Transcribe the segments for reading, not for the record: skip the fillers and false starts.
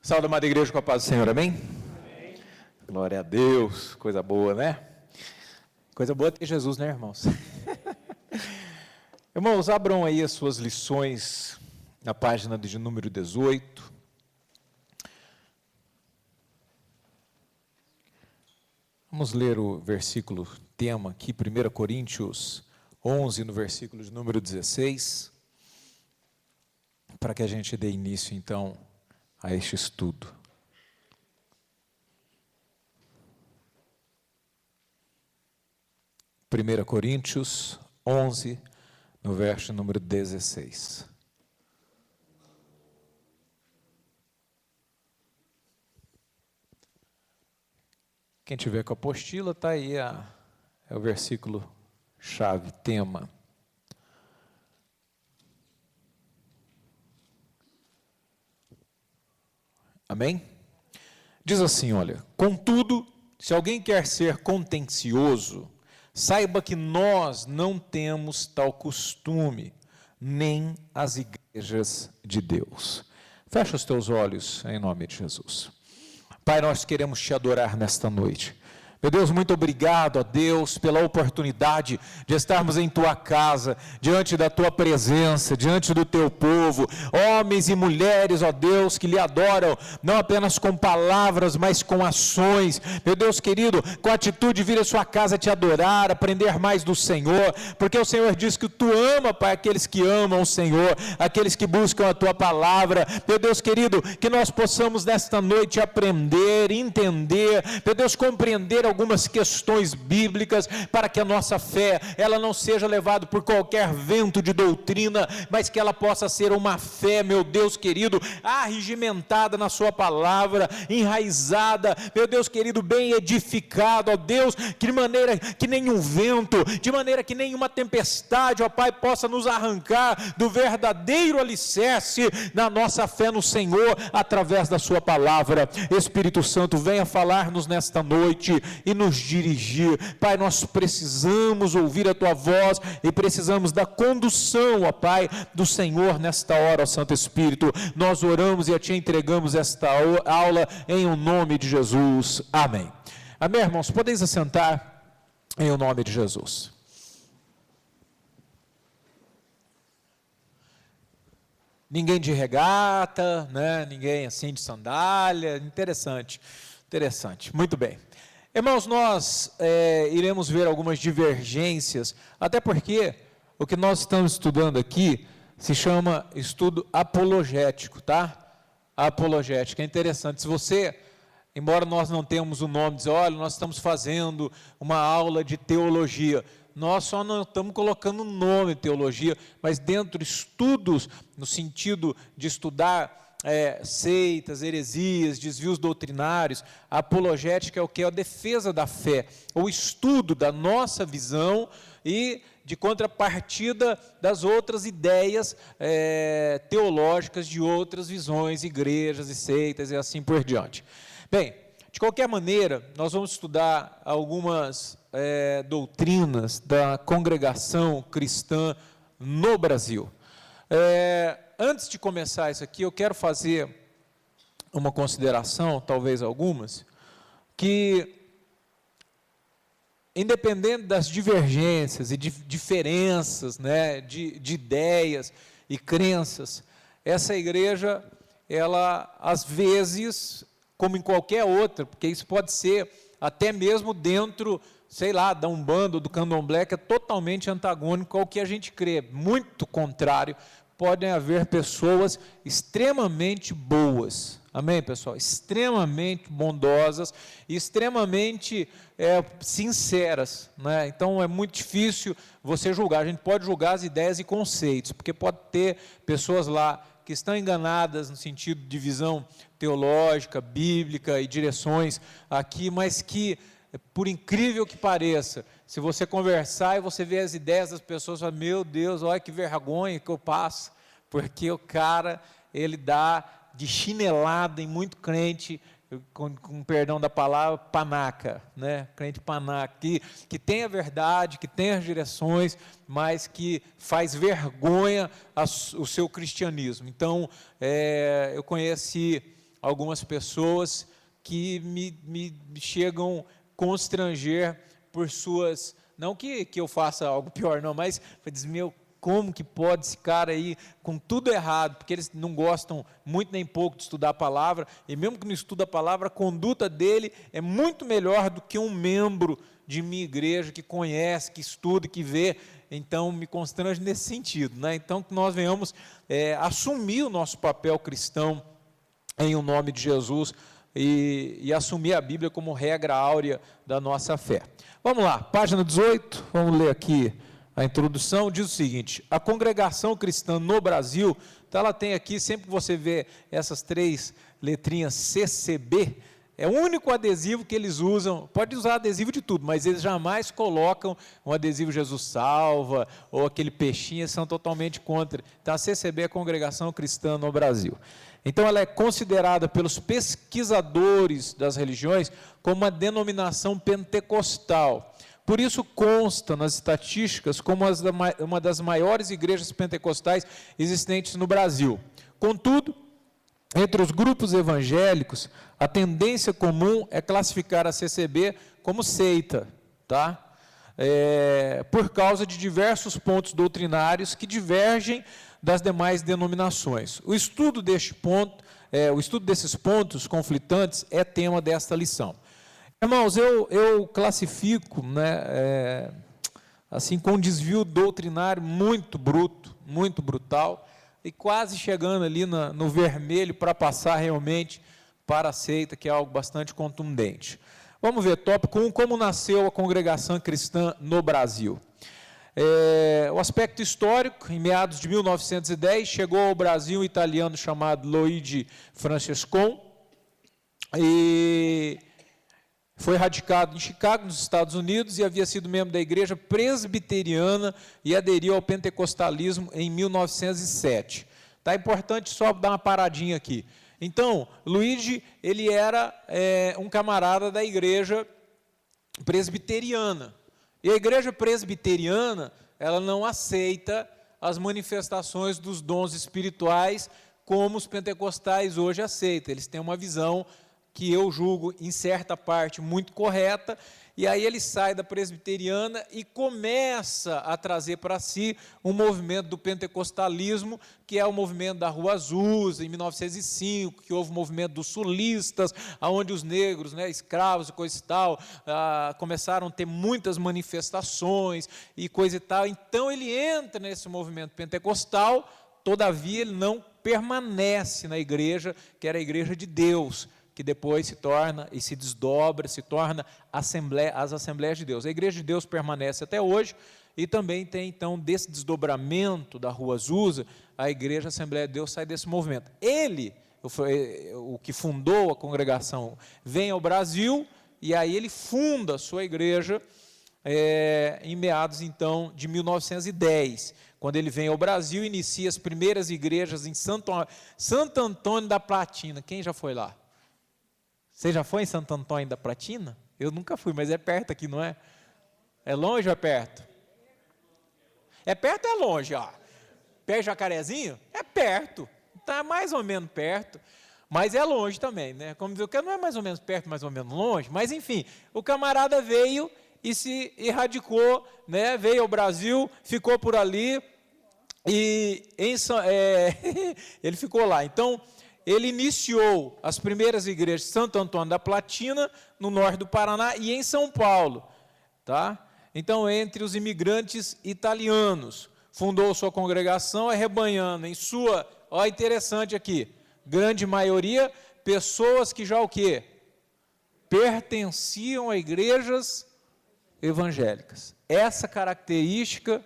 Saúde, amada igreja, com a paz do Senhor, amém? Amém? Glória a Deus, coisa boa, né? Coisa boa ter Jesus, né, irmãos? Irmãos, abram aí as suas lições na página de número 18. Vamos ler o versículo tema aqui, 1 Coríntios 11, no versículo de número 16, para que a gente dê início, então, a este estudo. Primeira Coríntios 11, no verso número 16. Quem tiver com a apostila, está aí, é o versículo chave, tema. Amém? Diz assim, olha: contudo, se alguém quer ser contencioso, saiba que nós não temos tal costume, nem as igrejas de Deus. Fecha os teus olhos em nome de Jesus. Pai, nós queremos te adorar nesta noite. Meu Deus, muito obrigado, ó Deus, pela oportunidade de estarmos em Tua casa, diante da Tua presença, diante do Teu povo, homens e mulheres, ó Deus, que lhe adoram, não apenas com palavras, mas com ações. Meu Deus querido, com atitude, vir à Sua casa te adorar, aprender mais do Senhor, porque o Senhor diz que Tu ama, Pai, aqueles que amam o Senhor, aqueles que buscam a Tua palavra. Meu Deus querido, que nós possamos nesta noite aprender, entender, meu Deus, compreender algumas questões bíblicas, para que a nossa fé, ela não seja levada por qualquer vento de doutrina, mas que ela possa ser uma fé, meu Deus querido, arregimentada na sua palavra, enraizada, meu Deus querido, bem edificada, ó Deus, que de maneira que nenhum vento, de maneira que nenhuma tempestade, ó Pai, possa nos arrancar do verdadeiro alicerce da nossa fé no Senhor, através da sua palavra. Espírito Santo, venha falar-nos nesta noite e nos dirigir. Pai, nós precisamos ouvir a Tua voz e precisamos da condução, ó Pai, do Senhor nesta hora, ó Santo Espírito. Nós oramos e a Te entregamos esta aula em o nome de Jesus. Amém. Amém, irmãos? Podeis assentar em o nome de Jesus. Ninguém de regata, né? Ninguém assim de sandália. Interessante, muito bem. Irmãos, nós iremos ver algumas divergências, até porque o que nós estamos estudando aqui se chama estudo apologético, tá? Apologético, é interessante. Se você, embora nós não tenhamos o nome, dizer, olha, nós estamos fazendo uma aula de teologia, nós só não estamos colocando o nome teologia, mas dentro de estudos, no sentido de estudar seitas, heresias, desvios doutrinários, a apologética é o que? É a defesa da fé, o estudo da nossa visão e de contrapartida das outras ideias teológicas de outras visões, igrejas e seitas e assim por diante. Bem, de qualquer maneira, nós vamos estudar algumas doutrinas da congregação cristã no Brasil. Antes de começar isso aqui, eu quero fazer uma consideração, talvez algumas, que, independente das divergências e diferenças, né, de ideias e crenças, essa igreja, ela, às vezes, como em qualquer outra, porque isso pode ser até mesmo dentro, sei lá, da Umbanda ou do Candomblé, que é totalmente antagônico ao que a gente crê, muito contrário. Podem haver pessoas extremamente boas, amém, pessoal? Extremamente bondosas e extremamente sinceras, né? Então é muito difícil você julgar. A gente pode julgar as ideias e conceitos, porque pode ter pessoas lá que estão enganadas no sentido de visão teológica, bíblica e direções aqui, mas que, por incrível que pareça, se você conversar e você ver as ideias das pessoas, você fala, meu Deus, olha que vergonha que eu passo, porque o cara, ele dá de chinelada em muito crente, com perdão da palavra, panaca, né? Crente panaca, que tem a verdade, que tem as direções, mas que faz vergonha o seu cristianismo. Então, eu conheci algumas pessoas que me chegam constranger por suas, não que eu faça algo pior não, mas diz, meu, como que pode esse cara aí, com tudo errado, porque eles não gostam muito nem pouco de estudar a palavra, e mesmo que não estuda a palavra, a conduta dele é muito melhor do que um membro de minha igreja, que conhece, que estuda, que vê. Então me constrange nesse sentido, né? Então que nós venhamos assumir o nosso papel cristão em o nome de Jesus, e assumir a Bíblia como regra áurea da nossa fé. Vamos lá, página 18, vamos ler aqui a introdução. Diz o seguinte: a congregação cristã no Brasil, então ela tem aqui, sempre que você vê essas 3 letrinhas CCB, é o único adesivo que eles usam. Pode usar adesivo de tudo, mas eles jamais colocam um adesivo Jesus Salva, ou aquele peixinho, eles são totalmente contra. Então a CCB é a Congregação Cristã no Brasil. Então ela é considerada pelos pesquisadores das religiões como uma denominação pentecostal. Por isso consta nas estatísticas como uma das maiores igrejas pentecostais existentes no Brasil. Contudo, entre os grupos evangélicos, a tendência comum é classificar a CCB como seita, tá? Por causa de diversos pontos doutrinários que divergem das demais denominações. O estudo desses pontos conflitantes é tema desta lição. Irmãos, eu classifico, né, assim, com um desvio doutrinário muito bruto, muito brutal, e quase chegando ali no vermelho para passar realmente para a seita, que é algo bastante contundente. Vamos ver, tópico 1, como nasceu a congregação cristã no Brasil. O aspecto histórico: em meados de 1910, chegou ao Brasil um italiano chamado Luigi Francescon, e foi radicado em Chicago, nos Estados Unidos, e havia sido membro da igreja presbiteriana e aderiu ao pentecostalismo em 1907. Tá importante só dar uma paradinha aqui. Então, Luigi, ele era um camarada da igreja presbiteriana. E a igreja presbiteriana, ela não aceita as manifestações dos dons espirituais como os pentecostais hoje aceitam. Eles têm uma visão que eu julgo, em certa parte, muito correta, e aí ele sai da presbiteriana e começa a trazer para si um movimento do pentecostalismo, que é o movimento da Rua Azusa, em 1905, que houve o movimento dos sulistas, onde os negros, né, escravos e coisa e tal, começaram a ter muitas manifestações e coisa e tal. Então ele entra nesse movimento pentecostal, todavia ele não permanece na igreja, que era a igreja de Deus, que depois se torna e se desdobra, se torna as Assembleias de Deus. A Igreja de Deus permanece até hoje, e também tem, então, desse desdobramento da Rua Azusa, a Igreja Assembleia de Deus sai desse movimento. Ele, o que fundou a congregação, vem ao Brasil, e aí ele funda a sua igreja em meados, então, de 1910, quando ele vem ao Brasil e inicia as primeiras igrejas em Santo Antônio da Platina. Quem já foi lá? Você já foi em Santo Antônio da Platina? Eu nunca fui, mas é perto aqui, não é? É longe ou é perto? É perto ou é longe? Perto de Jacarezinho? É perto. Está mais ou menos perto, mas é longe também, né? Como dizer, que não é mais ou menos perto, mais ou menos longe, mas enfim, o camarada veio e se erradicou, né? Veio ao Brasil, ficou por ali, e ele ficou lá. Então, ele iniciou as primeiras igrejas de Santo Antônio da Platina, no norte do Paraná, e em São Paulo. Tá? Então, entre os imigrantes italianos, fundou sua congregação, arrebanhando em sua, olha, interessante aqui, grande maioria, pessoas que já o quê? Pertenciam a igrejas evangélicas. Essa característica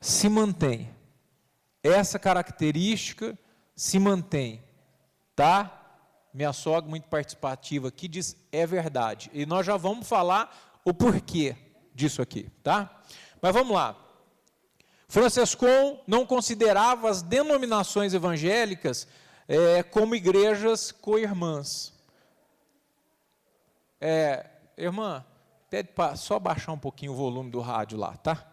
se mantém. Essa característica se mantém. Tá? Minha sogra, muito participativa aqui, diz, é verdade. E nós já vamos falar o porquê disso aqui, tá? Mas vamos lá. Francescon não considerava as denominações evangélicas como igrejas co-irmãs. Irmã, pede para só baixar um pouquinho o volume do rádio lá, tá?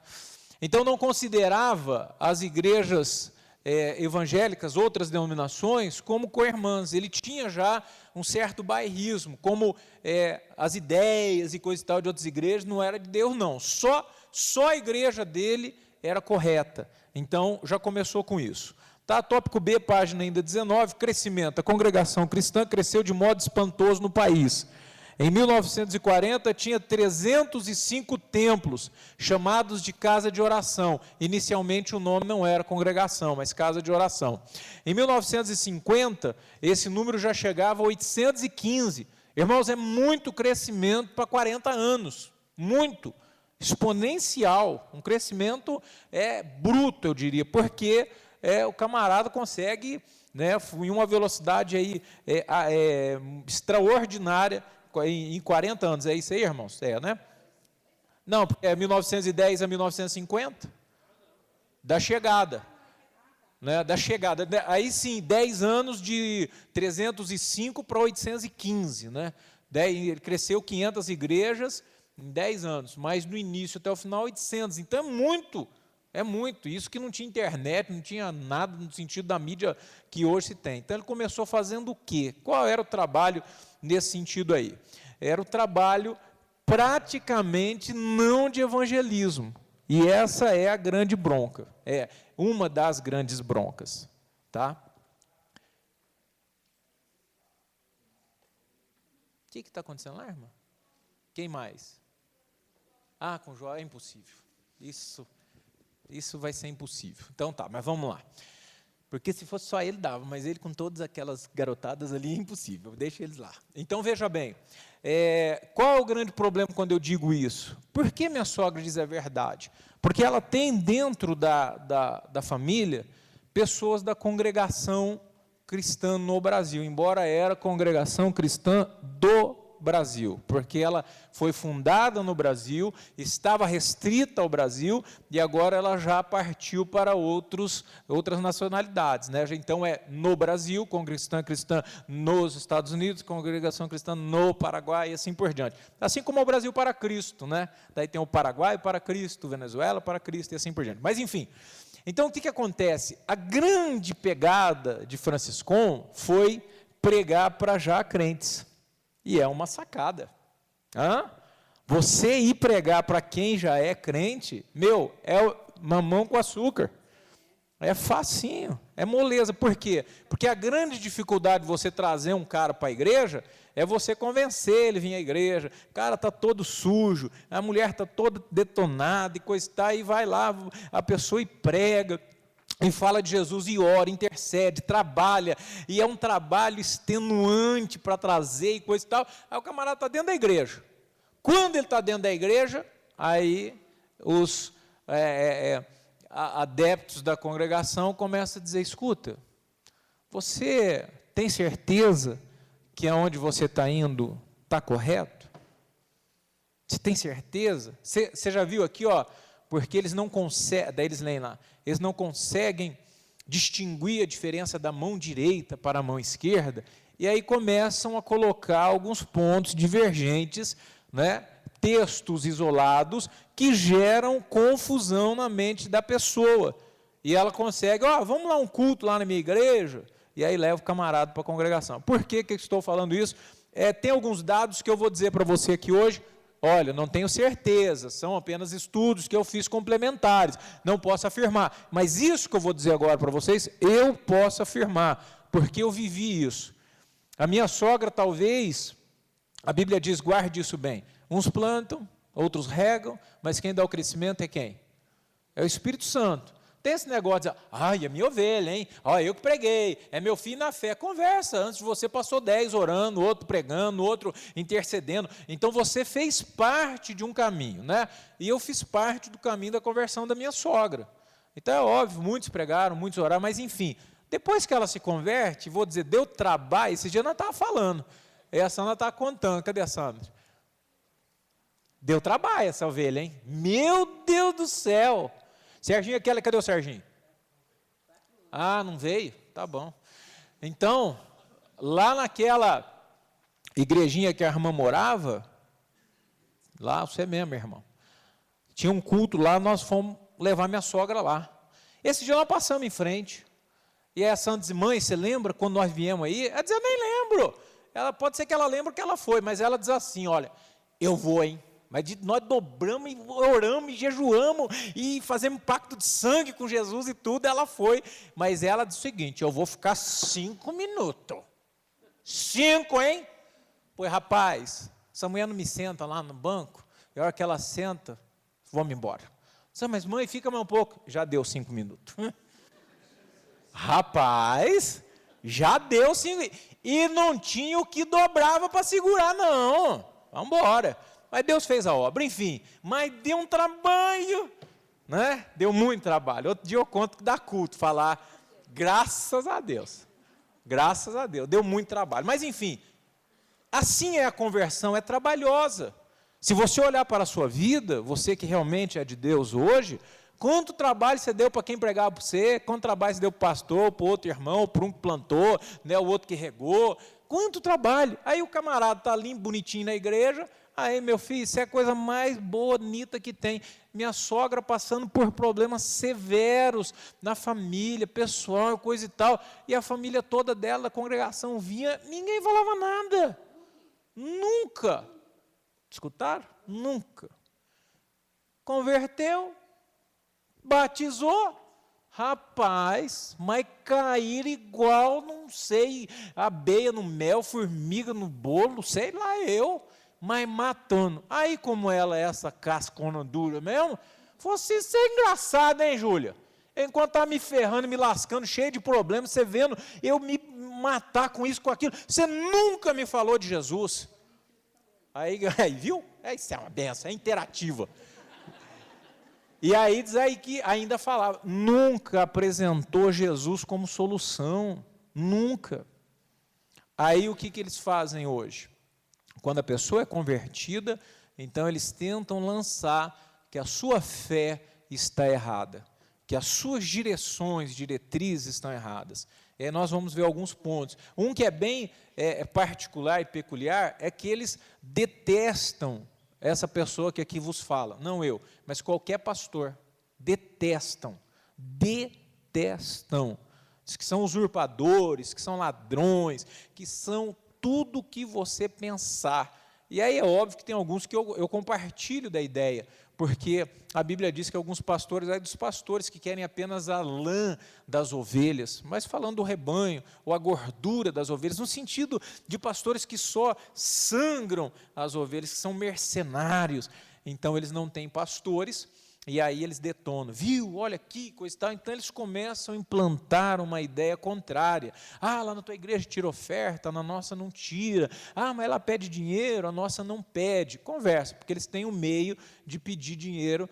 Então não considerava as igrejas evangélicas, outras denominações, como co-irmãs. Ele tinha já um certo bairrismo, como as ideias e coisa e tal de outras igrejas não era de Deus, não. Só a igreja dele era correta. Então, já começou com isso. Tá, tópico B, página ainda 19, crescimento. A congregação cristã cresceu de modo espantoso no país. Em 1940, tinha 305 templos, chamados de casa de oração. Inicialmente, o nome não era congregação, mas casa de oração. Em 1950, esse número já chegava a 815. Irmãos, é muito crescimento para 40 anos. Muito. Exponencial. Um crescimento bruto, eu diria, porque o camarada consegue, né, em uma velocidade aí, extraordinária, em 40 anos. É isso aí, irmãos? Né? Não, porque é 1910 a 1950, da chegada. Né, da chegada. Aí sim, 10 anos de 305 para 815. Né? Ele cresceu 500 igrejas em 10 anos, mas no início até o final 800. Então é muito. Isso que não tinha internet, não tinha nada no sentido da mídia que hoje se tem. Então ele começou fazendo o quê? Qual era o trabalho nesse sentido aí? Era o trabalho praticamente não de evangelismo. E essa é a grande bronca. É uma das grandes broncas. Tá? O que está acontecendo lá, irmã? Quem mais? Com Jó é impossível. Isso vai ser impossível. Então tá, mas vamos lá. Porque se fosse só ele, dava, mas ele com todas aquelas garotadas ali, é impossível. Deixa eles lá. Então, veja bem, qual é o grande problema quando eu digo isso? Por que minha sogra diz a verdade? Porque ela tem dentro da família pessoas da congregação cristã no Brasil, embora era congregação cristã do Brasil, porque ela foi fundada no Brasil, estava restrita ao Brasil, e agora ela já partiu para outras nacionalidades. Né? Então, no Brasil, congregação cristã nos Estados Unidos, congregação cristã no Paraguai, e assim por diante. Assim como o Brasil para Cristo. Né? Daí tem o Paraguai para Cristo, Venezuela para Cristo, e assim por diante. Mas, enfim, então, o que acontece? A grande pegada de Franciscon foi pregar para já crentes. E é uma sacada. Você ir pregar para quem já é crente, é mamão com açúcar. É facinho, é moleza. Por quê? Porque a grande dificuldade de você trazer um cara para a igreja é você convencer ele a vir à igreja. O cara está todo sujo, a mulher está toda detonada e coisa e tal, e vai lá, a pessoa e prega, e fala de Jesus e ora, intercede, trabalha, e é um trabalho extenuante para trazer e coisa e tal. Aí o camarada está dentro da igreja. Quando ele está dentro da igreja, aí os adeptos da congregação começam a dizer: escuta, você tem certeza que aonde você está indo está correto? Você tem certeza? Você já viu aqui, porque eles não conseguem, daí eles leem lá, eles não conseguem distinguir a diferença da mão direita para a mão esquerda, e aí começam a colocar alguns pontos divergentes, né, textos isolados, que geram confusão na mente da pessoa, e ela consegue, vamos lá um culto lá na minha igreja, e aí leva o camarada para a congregação. Por que eu estou falando isso? Tem alguns dados que eu vou dizer para você aqui hoje. Olha, não tenho certeza, são apenas estudos que eu fiz complementares, não posso afirmar, mas isso que eu vou dizer agora para vocês, eu posso afirmar, porque eu vivi isso. A minha sogra, talvez, a Bíblia diz, guarde isso bem, uns plantam, outros regam, mas quem dá o crescimento é quem? É o Espírito Santo. Tem esse negócio de dizer, é minha ovelha, hein? Eu que preguei, é meu filho na fé. Conversa, antes de você passou 10 orando, outro pregando, outro intercedendo. Então você fez parte de um caminho, né? E eu fiz parte do caminho da conversão da minha sogra. Então é óbvio, muitos pregaram, muitos oraram, mas enfim, depois que ela se converte, vou dizer, deu trabalho, esse dia nós estávamos falando, a Sandra está contando, cadê a Sandra? Deu trabalho essa ovelha, hein? Meu Deus do céu! Serginho, cadê o Serginho? Não veio? Tá bom. Então, lá naquela igrejinha que a irmã morava, lá, você mesmo, irmão, tinha um culto lá, nós fomos levar minha sogra lá. Esse dia nós passamos em frente, E a Sandra disse, mãe, você lembra quando nós viemos aí? Ela diz, eu nem lembro. Ela pode ser que ela lembre que ela foi, mas ela diz assim, olha, eu vou, hein? Mas nós dobramos, e oramos, e jejuamos, e fazemos pacto de sangue com Jesus e tudo, ela foi. Mas ela disse o seguinte, eu vou ficar 5 minutos. 5, hein? Pois, rapaz, essa mulher não me senta lá no banco, e a hora que ela senta, vamos embora. Mas mãe, fica mais um pouco. Já deu 5 minutos. Rapaz, já deu 5. E não tinha o que dobrava para segurar, não. Vamos embora. Mas Deus fez a obra, enfim. Mas deu um trabalho, né? Deu muito trabalho. Outro dia eu conto que dá culto falar, graças a Deus. Graças a Deus, deu muito trabalho. Mas enfim, assim é a conversão, é trabalhosa. Se você olhar para a sua vida, você que realmente é de Deus hoje, quanto trabalho você deu para quem pregava para você, quanto trabalho você deu para o pastor, para o outro irmão, para um que plantou, né, o outro que regou, quanto trabalho. Aí o camarada está ali bonitinho na igreja, aí meu filho, isso é a coisa mais bonita que tem. Minha sogra passando por problemas severos na família, pessoal, coisa e tal, e a família toda dela, da congregação vinha, ninguém falava nada, nunca. Escutaram? Nunca. Converteu, batizou, rapaz, mas cair igual, não sei, abelha no mel, formiga no bolo, sei lá eu, mas matando. Aí como ela é essa cascona dura mesmo, fosse isso é engraçado, hein, Júlia? Enquanto estava me ferrando, me lascando, cheio de problemas, você vendo eu me matar com isso, com aquilo, você nunca me falou de Jesus. Aí viu? Isso é uma benção, é interativa. E aí diz aí que ainda falava, nunca apresentou Jesus como solução, nunca. Aí o que eles fazem hoje? Quando a pessoa é convertida, então eles tentam lançar que a sua fé está errada, que as suas diretrizes estão erradas. Nós vamos ver alguns pontos. Um que é bem particular e peculiar é que eles detestam essa pessoa que aqui vos fala, não eu, mas qualquer pastor, detestam, diz que são usurpadores, que são ladrões, que são tudo que você pensar. E aí é óbvio que tem alguns que eu compartilho da ideia, porque a Bíblia diz que alguns pastores, dos pastores que querem apenas a lã das ovelhas, mas falando do rebanho, ou a gordura das ovelhas, no sentido de pastores que só sangram as ovelhas, que são mercenários, então eles não têm pastores, e aí eles detonam, viu, olha aqui, coisa e tal, então eles começam a implantar uma ideia contrária, lá na tua igreja tira oferta, na nossa não tira, mas ela pede dinheiro, a nossa não pede, conversa, porque eles têm um meio de pedir dinheiro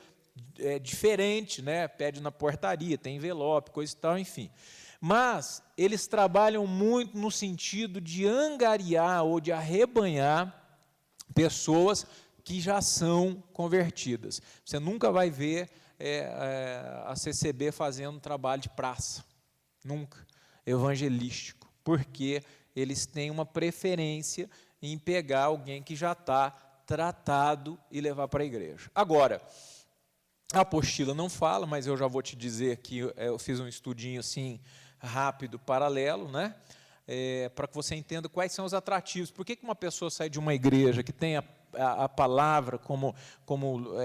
diferente, né? Pede na portaria, tem envelope, coisa e tal, enfim, mas eles trabalham muito no sentido de angariar ou de arrebanhar pessoas que já são convertidas. Você nunca vai ver a CCB fazendo trabalho de praça, nunca, evangelístico, porque eles têm uma preferência em pegar alguém que já está tratado e levar para a igreja. Agora, a apostila não fala, mas eu já vou te dizer que eu fiz um estudinho assim, rápido, paralelo, né? Para que você entenda quais são os atrativos. Por que uma pessoa sai de uma igreja que tem a palavra como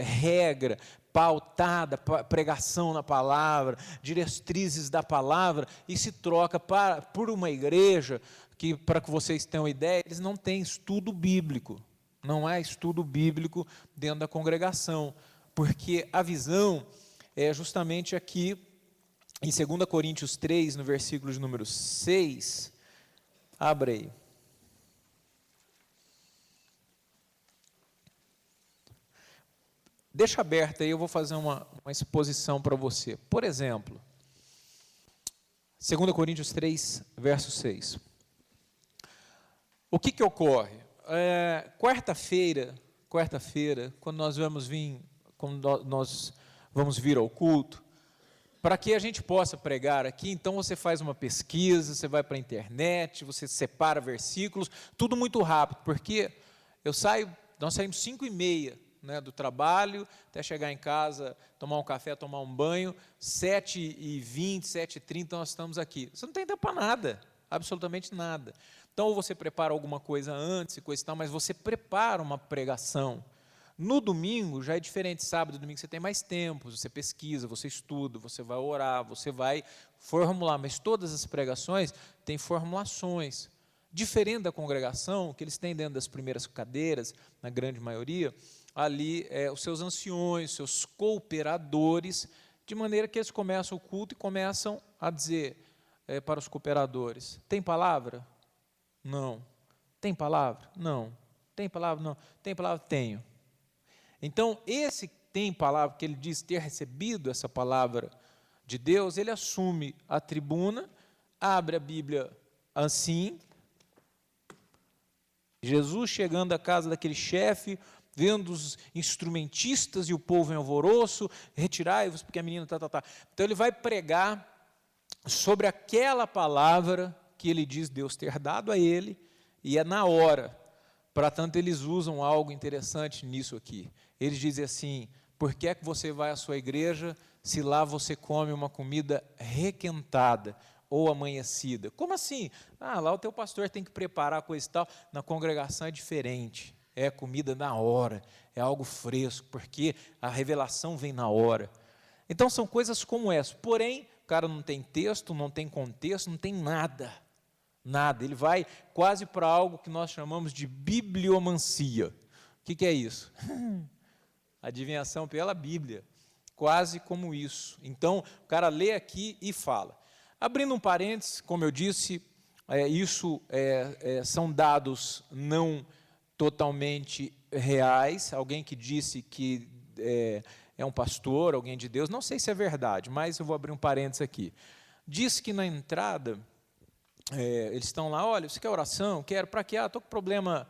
regra, pautada, pregação na palavra, diretrizes da palavra, e se troca por uma igreja que, para que vocês tenham ideia, eles não têm estudo bíblico, não há estudo bíblico dentro da congregação, porque a visão é justamente aqui, em 2 Coríntios 3, no versículo de número 6, abre aí. Deixa aberto aí, eu vou fazer uma exposição para você. Por exemplo, 2 Coríntios 3, verso 6. O que ocorre? Quarta-feira, quando nós vamos vir ao culto, para que a gente possa pregar aqui, então você faz uma pesquisa, você vai para a internet, você separa versículos, tudo muito rápido, porque nós saímos 5h30, né, do trabalho, até chegar em casa, tomar um café, tomar um banho, 7h20, 7h30 nós estamos aqui. Você não tem tempo para nada, absolutamente nada. Então, ou você prepara alguma coisa antes e coisa e tal, mas você prepara uma pregação. No domingo já é diferente, sábado e domingo você tem mais tempo, você pesquisa, você estuda, você vai orar, você vai formular, mas todas as pregações têm formulações. Diferente da congregação, que eles têm dentro das primeiras cadeiras, na grande maioria, ali os seus anciões, seus cooperadores, de maneira que eles começam o culto e começam a dizer para os cooperadores, tem palavra? Não. Tem palavra? Não. Tem palavra? Não. Tem palavra? Tenho. Então, esse tem palavra, que ele diz ter recebido essa palavra de Deus, ele assume a tribuna, abre a Bíblia assim, Jesus chegando à casa daquele chefe, vendo os instrumentistas e o povo em alvoroço, retirai-vos, porque a menina tá. Então, ele vai pregar sobre aquela palavra que ele diz Deus ter dado a ele, e é na hora. Para tanto, eles usam algo interessante nisso aqui. Eles dizem assim, por que é que você vai à sua igreja se lá você come uma comida requentada ou amanhecida? Como assim? Lá o teu pastor tem que preparar coisa e tal. Na congregação é diferente, é comida na hora, é algo fresco, porque a revelação vem na hora. Então, são coisas como essa. Porém, o cara não tem texto, não tem contexto, não tem nada. Nada, ele vai quase para algo que nós chamamos de bibliomancia. O que é isso? Adivinhação pela Bíblia, quase como isso. Então, o cara lê aqui e fala. Abrindo um parênteses, como eu disse, são dados não totalmente reais. Alguém que disse que é um pastor, alguém de Deus, não sei se é verdade, mas eu vou abrir um parênteses aqui. Diz que na entrada, eles estão lá, olha, você quer oração? Quero, para quê? Estou com problema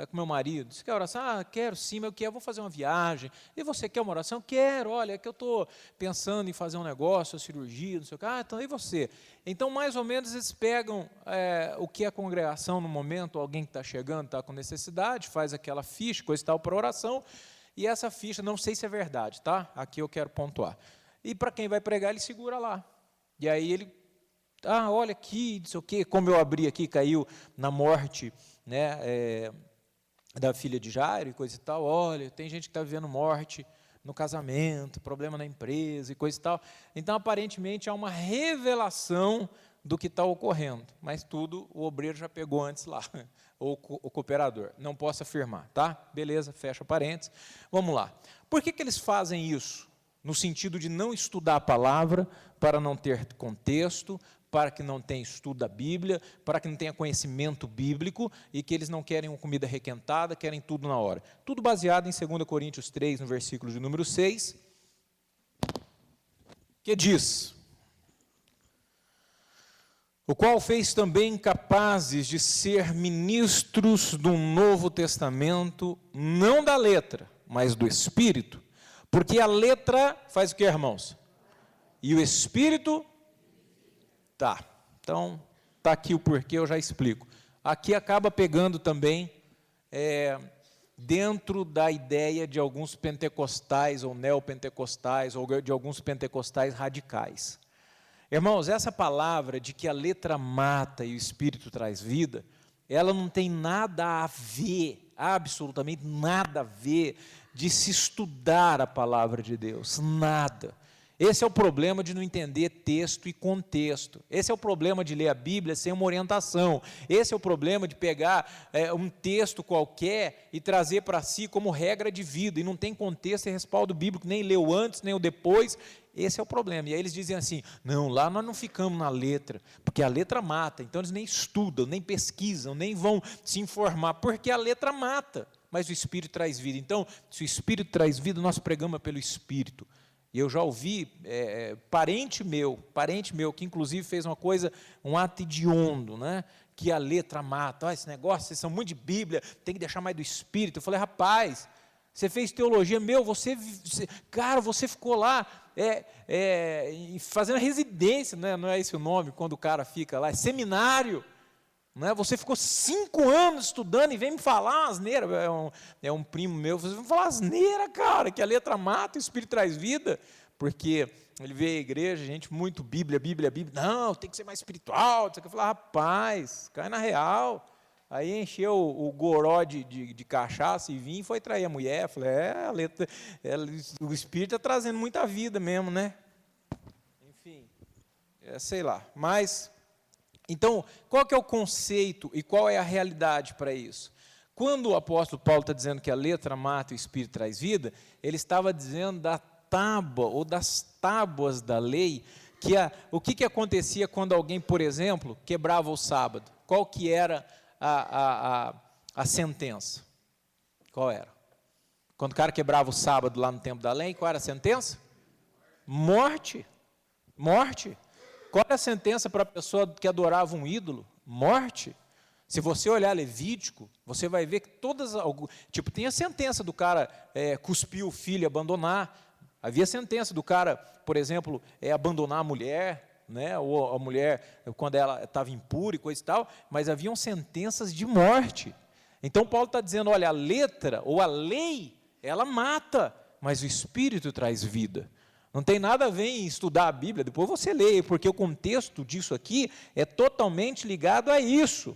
com meu marido. Você quer oração? Quero sim, mas eu quero, vou fazer uma viagem. E você quer uma oração? Quero, olha, é que eu estou pensando em fazer um negócio, cirurgia, não sei o quê. Então, e você? Então, mais ou menos, eles pegam o que é a congregação no momento, alguém que está chegando, está com necessidade, faz aquela ficha, coisa e tal, para oração, e essa ficha, não sei se é verdade, tá? Aqui eu quero pontuar. E para quem vai pregar, ele segura lá. E aí ele, olha aqui, não sei o quê, como eu abri aqui, caiu na morte, né, da filha de Jairo e coisa e tal, olha, tem gente que está vivendo morte no casamento, problema na empresa e coisa e tal. Então, aparentemente, há uma revelação do que está ocorrendo, mas tudo o obreiro já pegou antes lá, ou o cooperador. Não posso afirmar, tá? Beleza, fecha parênteses. Vamos lá. Por que eles fazem isso? No sentido de não estudar a palavra, para não ter contexto, para que não tenha estudo da Bíblia, para que não tenha conhecimento bíblico, e que eles não querem uma comida requentada, querem tudo na hora. Tudo baseado em 2 Coríntios 3, no versículo de número 6, que diz, o qual fez também capazes de ser ministros do Novo Testamento, não da letra, mas do Espírito, porque a letra faz o que, irmãos? E o Espírito... Tá, então, está aqui o porquê, eu já explico. Aqui acaba pegando também, dentro da ideia de alguns pentecostais, ou neopentecostais, ou de alguns pentecostais radicais. Irmãos, essa palavra de que a letra mata e o Espírito traz vida, ela não tem nada a ver, absolutamente nada a ver, de se estudar a palavra de Deus, nada. Esse é o problema de não entender texto e contexto. Esse é o problema de ler a Bíblia sem uma orientação. Esse é o problema de pegar um texto qualquer e trazer para si como regra de vida, e não tem contexto e respaldo bíblico, nem leu antes, nem o depois. Esse é o problema. E aí eles dizem assim, não, lá nós não ficamos na letra, porque a letra mata. Então eles nem estudam, nem pesquisam, nem vão se informar, porque a letra mata, mas o Espírito traz vida. Então, se o Espírito traz vida, nós pregamos pelo Espírito. E eu já ouvi parente meu, que inclusive fez uma coisa, um ato hediondo, né? Que a letra mata. Esse negócio, vocês são muito de Bíblia, tem que deixar mais do Espírito. Eu falei, rapaz, você fez teologia, cara, você ficou lá fazendo residência, né? Não é esse o nome, quando o cara fica lá, é seminário. Não é? Você ficou 5 anos estudando e vem me falar asneira. É um primo meu, você vai me falar asneira, cara, que a letra mata e o Espírito traz vida. Porque ele veio à igreja, gente, muito Bíblia. Não, tem que ser mais espiritual. Você quer falar, rapaz, cai na real. Aí encheu o goró de cachaça e vinho e foi trair a mulher. Falei, a letra, o Espírito está trazendo muita vida mesmo, né? Enfim, sei lá. Mas, então, qual que é o conceito e qual é a realidade para isso? Quando o apóstolo Paulo está dizendo que a letra mata e o Espírito traz vida, ele estava dizendo da tábua ou das tábuas da lei, que o que acontecia quando alguém, por exemplo, quebrava o sábado? Qual que era a sentença? Qual era? Quando o cara quebrava o sábado lá no tempo da lei, qual era a sentença? Morte. Morte. Qual era a sentença para a pessoa que adorava um ídolo? Morte. Se você olhar Levítico, você vai ver que todas, tipo, tem a sentença do cara cuspir o filho e abandonar. Havia sentença do cara, por exemplo, abandonar a mulher, né, ou a mulher quando ela estava impura e coisa e tal, mas haviam sentenças de morte. Então Paulo está dizendo, olha, a letra ou a lei, ela mata, mas o Espírito traz vida. Não tem nada a ver em estudar a Bíblia, depois você lê, porque o contexto disso aqui é totalmente ligado a isso.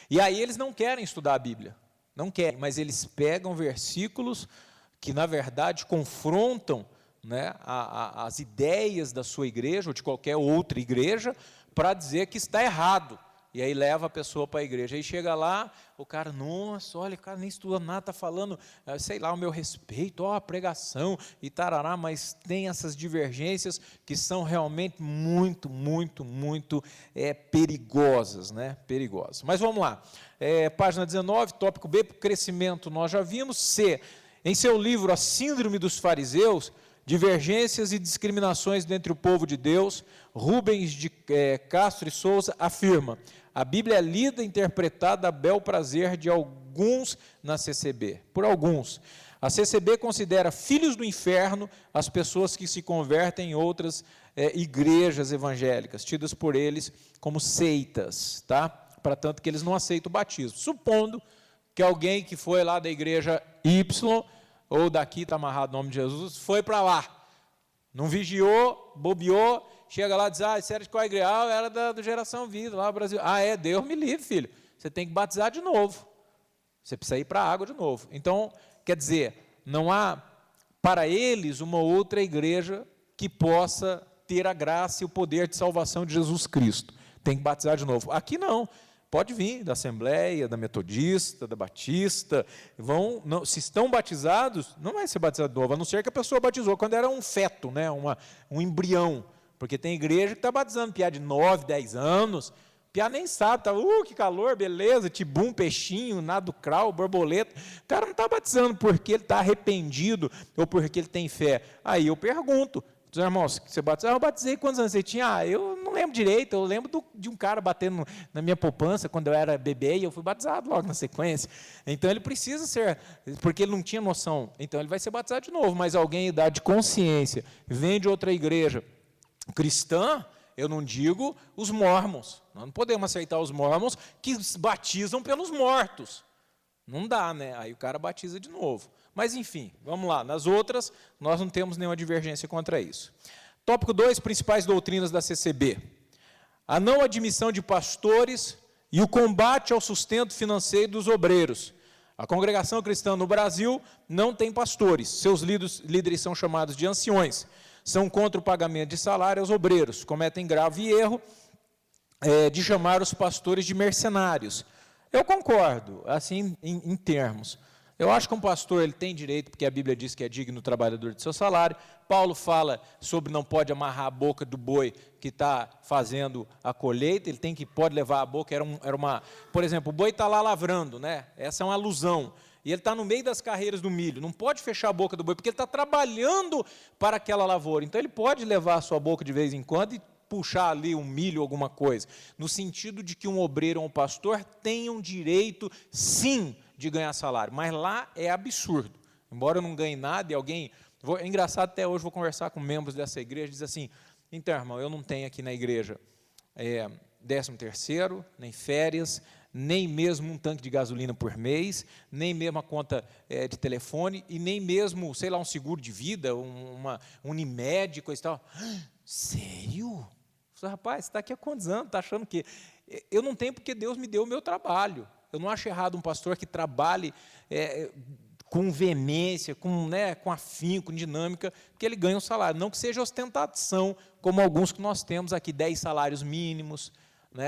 E aí eles não querem estudar a Bíblia, não querem, mas eles pegam versículos que, na verdade, confrontam, né, as ideias da sua igreja, ou de qualquer outra igreja, para dizer que está errado. E aí leva a pessoa para a igreja. Aí chega lá, o cara, nossa, olha, o cara nem estuda nada, está falando, sei lá, o meu respeito, ó, a pregação e tarará, mas tem essas divergências que são realmente muito, muito, muito perigosas, né? Perigosas. Mas vamos lá. Página 19, tópico B, crescimento, nós já vimos. C, em seu livro A Síndrome dos Fariseus, divergências e discriminações dentre o povo de Deus, Rubens de Castro e Souza afirma: a Bíblia é lida e interpretada a bel prazer de alguns na CCB, por alguns. A CCB considera filhos do inferno as pessoas que se convertem em outras igrejas evangélicas, tidas por eles como seitas, tá? Para tanto que eles não aceitam o batismo. Supondo que alguém que foi lá da igreja Y, ou daqui está amarrado o nome de Jesus, foi para lá, não vigiou, bobeou, chega lá e diz, isso era de qual igreja? Era da Geração Vida, lá no Brasil. Deus me livre, filho, você tem que batizar de novo, você precisa ir para a água de novo. Então, quer dizer, não há para eles uma outra igreja que possa ter a graça e o poder de salvação de Jesus Cristo, tem que batizar de novo. Aqui não. Pode vir da Assembleia, da Metodista, da Batista, se estão batizados, não vai ser batizado de novo, a não ser que a pessoa batizou quando era um feto, né, um embrião, porque tem igreja que está batizando piá de 9, 10 anos, piá nem sabe, que calor, beleza, tibum, peixinho, nado crawl, borboleta, o cara não está batizando porque ele está arrependido ou porque ele tem fé. Aí eu pergunto, irmãos, você batizou? Eu batizei, quantos anos você tinha? Eu não lembro direito, eu lembro de um cara batendo na minha poupança quando eu era bebê e eu fui batizado logo na sequência. Então ele precisa ser, porque ele não tinha noção, então ele vai ser batizado de novo, mas alguém em idade de consciência, vem de outra igreja cristã, eu não digo os mormons, nós não podemos aceitar os mormons que batizam pelos mortos. Não dá, né? Aí o cara batiza de novo. Mas, enfim, vamos lá. Nas outras, nós não temos nenhuma divergência contra isso. Tópico 2, principais doutrinas da CCB. A não admissão de pastores e o combate ao sustento financeiro dos obreiros. A congregação cristã no Brasil não tem pastores. Seus líderes são chamados de anciões. São contra o pagamento de salário aos obreiros. Cometem grave erro de chamar os pastores de mercenários. Eu concordo, assim, em termos. Eu acho que um pastor ele tem direito, porque a Bíblia diz que é digno o trabalhador de seu salário. Paulo fala sobre não pode amarrar a boca do boi que está fazendo a colheita, ele pode levar a boca, por exemplo, o boi está lá lavrando, né? Essa é uma alusão. E ele está no meio das carreiras do milho, não pode fechar a boca do boi, porque ele está trabalhando para aquela lavoura. Então ele pode levar a sua boca de vez em quando e puxar ali um milho, alguma coisa, no sentido de que um obreiro ou um pastor tenham direito, sim, de ganhar salário, mas lá é absurdo, embora eu não ganhe nada, e alguém, é engraçado, até hoje vou conversar com membros dessa igreja, diz assim, então, irmão, eu não tenho aqui na igreja 13º, nem férias, nem mesmo um tanque de gasolina por mês, nem mesmo a conta de telefone, e nem mesmo, sei lá, um seguro de vida, uma Unimed, coisa e tal. Sério? Eu falei, rapaz, você está aqui há quantos anos? Está achando que... Eu não tenho porque Deus me deu o meu trabalho. Eu não acho errado um pastor que trabalhe com veemência, com afinco, com dinâmica, porque ele ganha um salário. Não que seja ostentação, como alguns que nós temos aqui, 10 salários mínimos,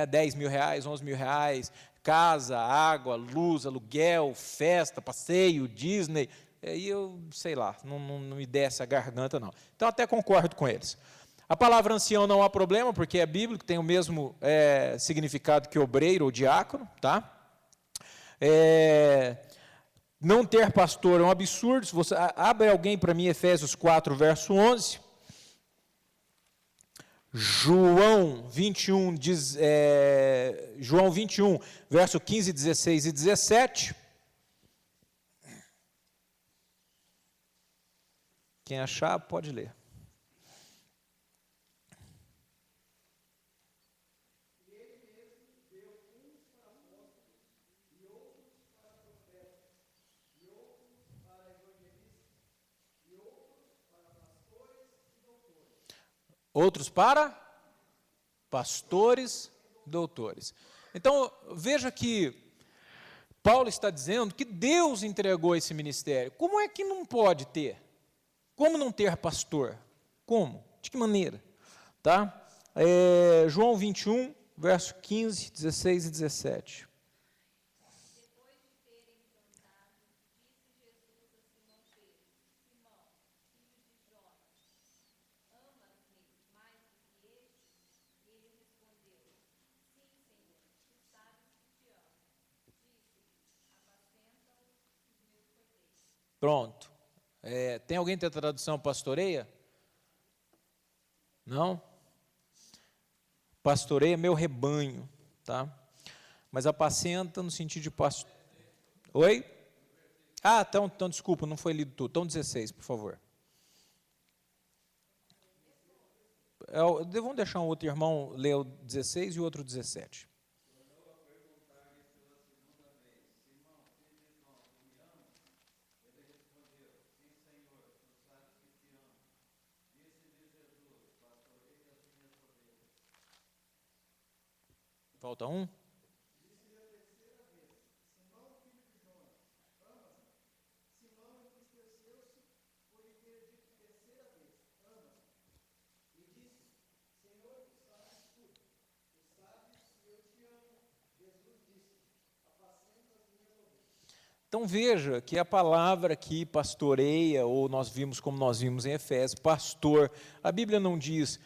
10 mil reais, 11 mil reais, casa, água, luz, aluguel, festa, passeio, Disney. Aí eu, sei lá, não me desce a garganta, não. Então, até concordo com eles. A palavra ancião não há problema, porque é bíblico, tem o mesmo significado que obreiro ou diácono, tá? Não ter pastor é um absurdo. Se você abre alguém para mim, Efésios 4, verso 11. João 21, João 21, verso 15, 16 e 17. Quem achar, pode ler. Outros para pastores e doutores. Então, veja que Paulo está dizendo que Deus entregou esse ministério. Como é que não pode ter? Como não ter pastor? Como? De que maneira? Tá? João 21, verso 15, 16 e 17. Pronto. Tem alguém que tem a tradução pastoreia? Não? Pastoreia meu rebanho, tá? Mas apacenta no sentido de pastor. Oi? Ah, então desculpa, não foi lido tudo. Então 16, por favor. Vamos deixar um outro irmão ler o 16 e o outro 17. Falta um? Então veja que a palavra aqui, pastoreia, ou nós vimos como nós vimos em Efésios, pastor, a Bíblia não diz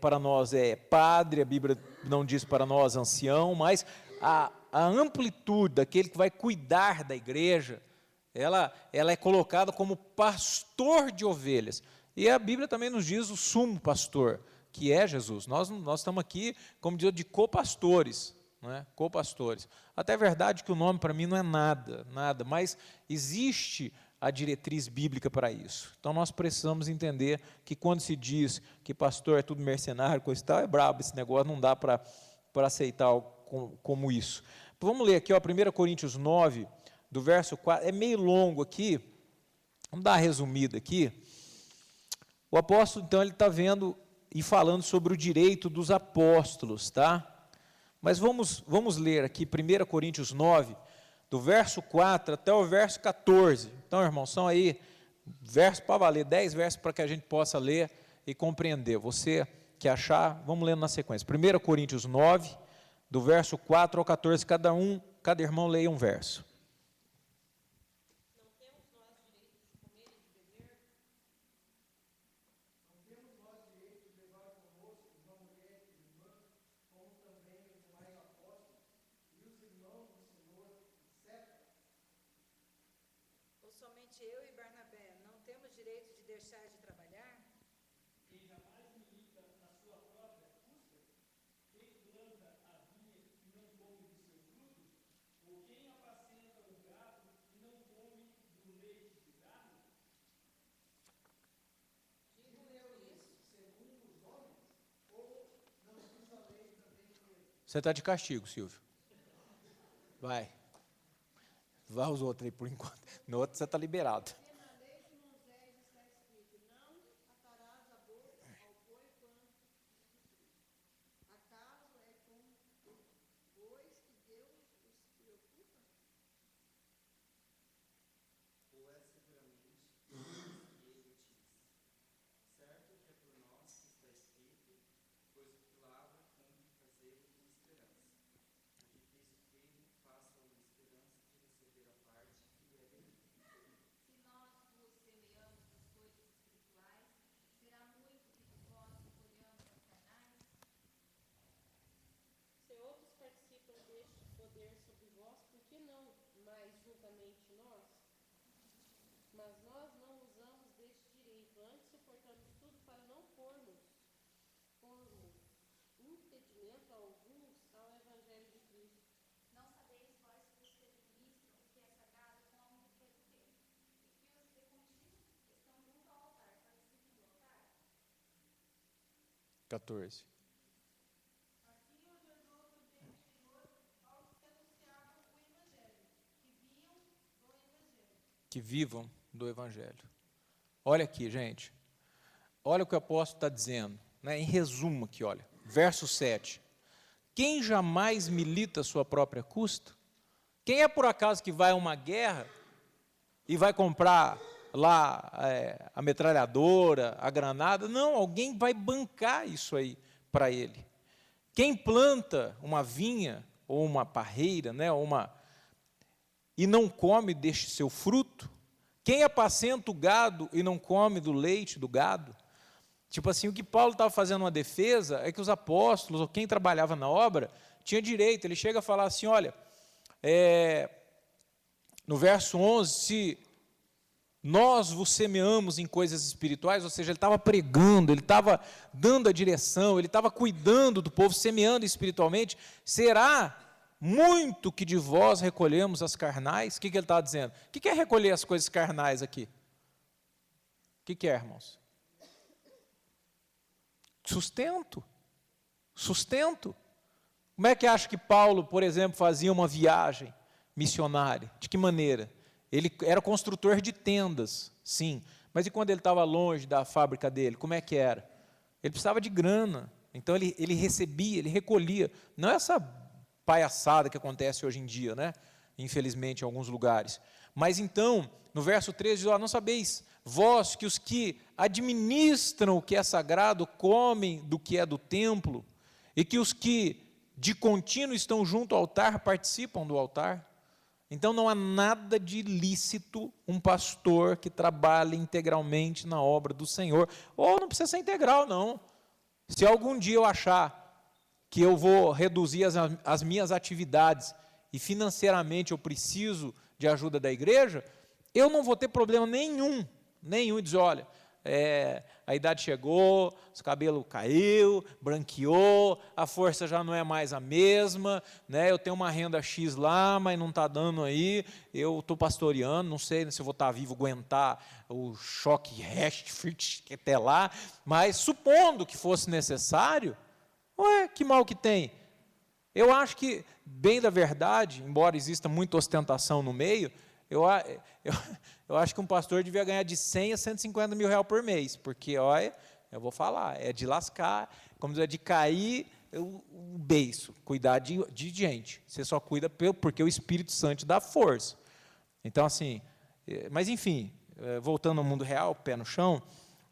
para nós padre, a Bíblia não diz para nós ancião, mas a amplitude daquele que vai cuidar da igreja, ela é colocada como pastor de ovelhas. E a Bíblia também nos diz o sumo pastor, que é Jesus. Nós estamos aqui, como diz, de copastores. Co-pastores. Até é verdade que o nome para mim não é nada, mas existe a diretriz bíblica para isso. Então nós precisamos entender que quando se diz que pastor é tudo mercenário, coisa e tal, é brabo esse negócio, não dá para aceitar como isso. Vamos ler aqui, 1 Coríntios 9, do verso 4, é meio longo aqui, vamos dar uma resumida aqui. O apóstolo, então, ele está vendo e falando sobre o direito dos apóstolos, tá? Mas vamos ler aqui 1 Coríntios 9, do verso 4 até o verso 14. Então, irmãos, são aí versos para valer, 10 versos para que a gente possa ler e compreender. Você que achar, vamos lendo na sequência. 1 Coríntios 9, do verso 4 ao 14, cada irmão leia um verso. Somente eu e Barnabé não temos direito de deixar de trabalhar? Quem jamais milita na sua própria custa? Quem planta a vinha e não come dos seus frutos? Ou quem apacenta o gado e não come do leite do gado? Digo eu isso segundo os homens? Ou não diz a lei também mesmo? Você está de castigo, Silvio. Vai. Vai os outros aí por enquanto. No outro você está liberado. Se outros participam deste poder sobre vós, por que não mais juntamente nós? Mas nós não usamos deste direito, antes suportamos tudo para não pormos impedimento algum ao Evangelho de Cristo. Não sabeis vós que os que ministram o que é sagrado como o que é do templo, e que os de contínuo estão junto ao altar, participam do altar? 14. Assim ordenou também o Senhor aos que anunciavam o Evangelho, Que vivam do Evangelho. Olha aqui, gente. Olha o que o apóstolo está dizendo, né? Em resumo aqui, olha. Verso 7. Quem jamais milita a sua própria custa? Quem é por acaso que vai a uma guerra e vai comprar lá a metralhadora, a granada? Não, alguém vai bancar isso aí para ele. Quem planta uma vinha ou uma parreira, né, e não come deste seu fruto? Quem apacenta o gado e não come do leite do gado? Tipo assim, o que Paulo estava fazendo uma defesa é que os apóstolos, ou quem trabalhava na obra, tinha direito. Ele chega a falar assim, olha, no verso 11, se nós vos semeamos em coisas espirituais, ou seja, ele estava pregando, ele estava dando a direção, ele estava cuidando do povo, semeando espiritualmente, será muito que de vós recolhemos as carnais? O que ele está dizendo? O que é recolher as coisas carnais aqui? O que é, irmãos? Sustento. Sustento. Como é que acha que Paulo, por exemplo, fazia uma viagem missionária? De que maneira? Ele era construtor de tendas, sim. Mas e quando ele estava longe da fábrica dele? Como é que era? Ele precisava de grana. Então ele recebia, ele recolhia. Não é essa palhaçada que acontece hoje em dia, né? Infelizmente, em alguns lugares. Mas então, no verso 13, diz, não sabeis, vós que os que administram o que é sagrado comem do que é do templo, e que os que de contínuo estão junto ao altar participam do altar? Então não há nada de ilícito um pastor que trabalha integralmente na obra do Senhor, ou não precisa ser integral, não. Se algum dia eu achar que eu vou reduzir as minhas atividades e financeiramente eu preciso de ajuda da igreja, eu não vou ter problema nenhum de dizer, olha, a idade chegou, os cabelos caiu, branqueou, a força já não é mais a mesma, né? Eu tenho uma renda X lá, mas não está dando aí, eu estou pastoreando, não sei se eu vou estar vivo, aguentar o choque até lá, mas supondo que fosse necessário, que mal que tem? Eu acho que, bem da verdade, embora exista muita ostentação no meio, eu acho que um pastor devia ganhar de 100 a 150 mil reais por mês, porque, olha, eu vou falar, é de lascar, como dizer, de cair o beiço, cuidar de gente. Você só cuida porque o Espírito Santo dá força. Então, assim, mas enfim, voltando ao mundo real, pé no chão,